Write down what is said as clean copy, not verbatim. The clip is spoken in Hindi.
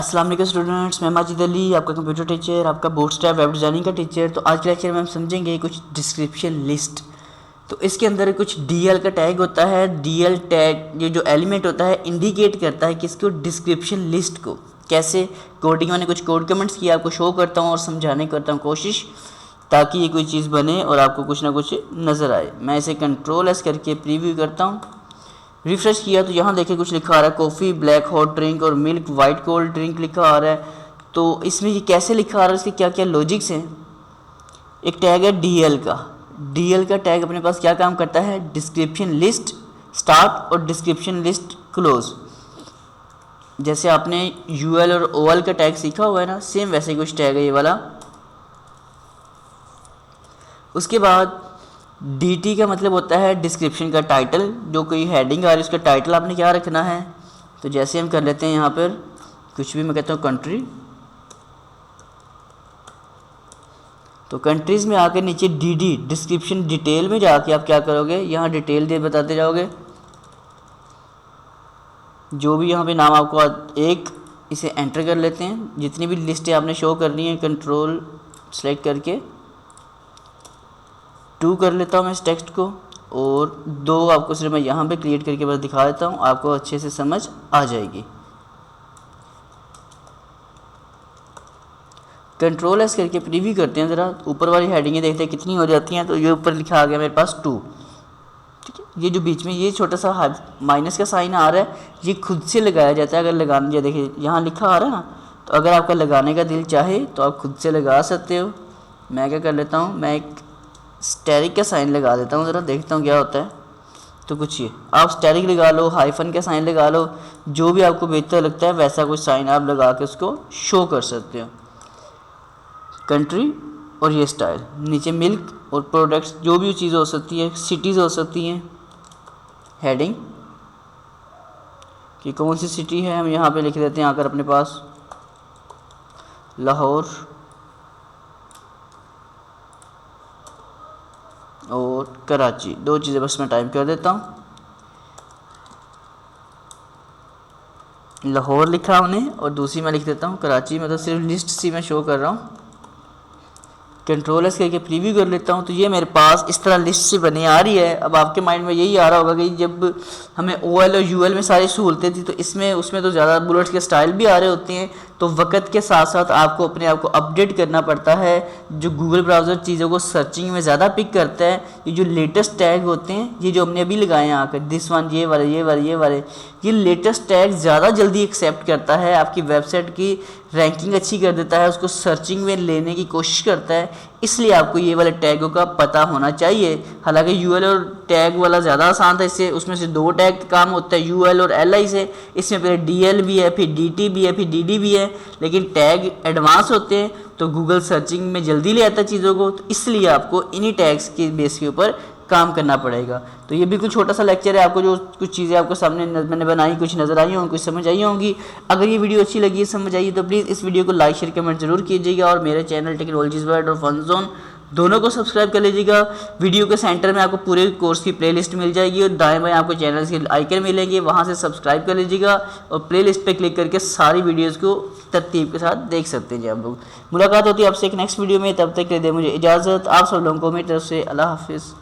अस्सलाम वालेकुम स्टूडेंट्स, मैं माजिद अली आपका कंप्यूटर टीचर, आपका बूटस्ट्रैप वेब डिज़ाइनिंग का टीचर। तो आज के लेक्चर में हम समझेंगे कुछ डिस्क्रिप्शन लिस्ट। तो इसके अंदर कुछ डीएल का टैग होता है। डीएल टैग ये जो एलिमेंट होता है इंडिकेट करता है किसको, डिस्क्रिप्शन लिस्ट को। कैसे कोडिंग, मैंने कुछ कोड कमेंट्स किया आपको शो करता हूँ और समझाने करता हूँ कोशिश, ताकि ये कोई चीज़ बने और आपको कुछ ना कुछ नज़र आए। मैं इसे कंट्रोल एस करके प्रीव्यू करता हूँ। रिफ्रेश किया तो यहाँ देखिए कुछ लिखा आ रहा है, कॉफ़ी, ब्लैक हॉट ड्रिंक और मिल्क वाइट कोल्ड ड्रिंक लिखा आ रहा है। तो इसमें ये कैसे लिखा आ रहा है, इसके क्या क्या लॉजिक्स हैं। एक टैग है डीएल का। डीएल का टैग अपने पास क्या काम करता है, डिस्क्रिप्शन लिस्ट स्टार्ट और डिस्क्रिप्शन लिस्ट क्लोज। जैसे आपने यूएल और ओएल का टैग सीखा हुआ है ना, सेम वैसे कुछ टैग है ये वाला। उसके बाद डी का मतलब होता है डिस्क्रिप्शन का टाइटल, जो कोई हेडिंग आ रही है उसका टाइटल आपने क्या रखना है। तो जैसे हम कर लेते हैं यहाँ पर कुछ भी, मैं कहता हूँ कंट्री। तो कंट्रीज़ में आकर नीचे डी डिस्क्रिप्शन डिटेल में जाके आप क्या करोगे, यहाँ डिटेल दे बताते जाओगे। जो भी यहाँ पे नाम आपको एक इसे एंटर कर लेते हैं। जितनी भी लिस्टें आपने शो करनी है कंट्रोल सेलेक्ट करके 2 कर लेता हूँ मैं इस टेक्स्ट को, और 2 आपको सिर्फ मैं यहाँ पे क्रिएट करके बस दिखा देता हूँ, आपको अच्छे से समझ आ जाएगी। कंट्रोल एस करके प्रीव्यू करते हैं ज़रा, ऊपर वाली हेडिंगें देखते हैं कितनी हो जाती हैं। तो ये ऊपर लिखा आ गया मेरे पास 2, ठीक है। ये जो बीच में ये छोटा सा माइनस का साइन आ रहा है, ये खुद से लगाया जाता है। अगर लगाने, ये देखिए यहाँ लिखा आ रहा है ना, तो अगर आपका लगाने का दिल चाहे तो आप खुद से लगा सकते हो। मैं क्या कर लेता हूँ, मैं एक स्टेरिक का साइन लगा देता हूँ, ज़रा देखता हूँ क्या होता है। तो कुछ ये आप स्टेरिक लगा लो, हाइफन का साइन लगा लो, जो भी आपको बेहतर लगता है वैसा कुछ साइन आप लगा के उसको शो कर सकते हो। कंट्री और ये स्टाइल, नीचे मिल्क और प्रोडक्ट्स, जो भी चीज़ हो सकती है, सिटीज़ हो सकती हैं। हेडिंग कि कौन सी सिटी है हम यहाँ पे लिख देते हैं आकर अपने पास, लाहौर और कराची, 2 चीज़ें बस मैं टाइप कर देता हूँ। लाहौर लिखा हमने और दूसरी मैं लिख देता हूँ कराची, मतलब सिर्फ लिस्ट सी मैं शो कर रहा हूँ। कंट्रोल एस करके प्रीव्यू कर लेता हूँ। तो ये मेरे पास इस तरह लिस्ट से बनी आ रही है। अब आपके माइंड में यही आ रहा होगा कि जब हमें ओएल और यूएल में सारी सहूलतें थी, तो इसमें उसमें तो ज़्यादा बुलेट्स के स्टाइल भी आ रहे होते हैं। तो वक्त के साथ साथ आपको अपने आप को अपडेट करना पड़ता है। जो गूगल ब्राउज़र चीज़ों को सर्चिंग में ज़्यादा पिक करता है, ये जो लेटेस्ट टैग होते हैं, ये जो हमने अभी लगाए हैं आकर, दिस वन, ये वाले, ये लेटेस्ट टैग ज़्यादा जल्दी एक्सेप्ट करता है, आपकी वेबसाइट की रैंकिंग अच्छी कर देता है, उसको सर्चिंग में लेने की कोशिश करता है। इसलिए आपको ये वाले टैगों का पता होना चाहिए। हालांकि यूएल और टैग वाला ज़्यादा आसान था, इससे उसमें से 2 टैग काम होता है, यूएल और एलआई से। इसमें पहले डीएल भी है, फिर डीटी भी है, फिर डीडी भी है, लेकिन टैग एडवांस होते हैं तो गूगल सर्चिंग में जल्दी ले आता है चीज़ों को। तो इसलिए आपको इन्हीं टैग्स के बेस के ऊपर काम करना पड़ेगा। तो ये बिल्कुल छोटा सा लेक्चर है। आपको जो कुछ चीज़ें आपको सामने मैंने बनाई, कुछ नज़र आई होंगी, कुछ समझ आई होंगी। अगर ये वीडियो अच्छी लगी, समझ आई, तो प्लीज़ इस वीडियो को लाइक शेयर कमेंट जरूर कीजिएगा, और मेरे चैनल टेक्नोलॉजीज वर्ल्ड और फन जोन दोनों को सब्सक्राइब कर लीजिएगा। वीडियो के सेंटर में आपको पूरे कोर्स की प्लेलिस्ट मिल जाएगी, और दाएं बाएं आपको चैनल के आइकन मिलेंगे, वहाँ से सब्सक्राइब कर लीजिएगा और प्लेलिस्ट पे क्लिक करके सारी वीडियोस को तरतीब के साथ देख सकते हैं जी आप लोग। मुलाकात होती है आपसे एक नेक्स्ट वीडियो में, तब तक के लिए मुझे इजाज़त। आप सब लोगों को मेरी तरफ से अल्लाह हाफिज़।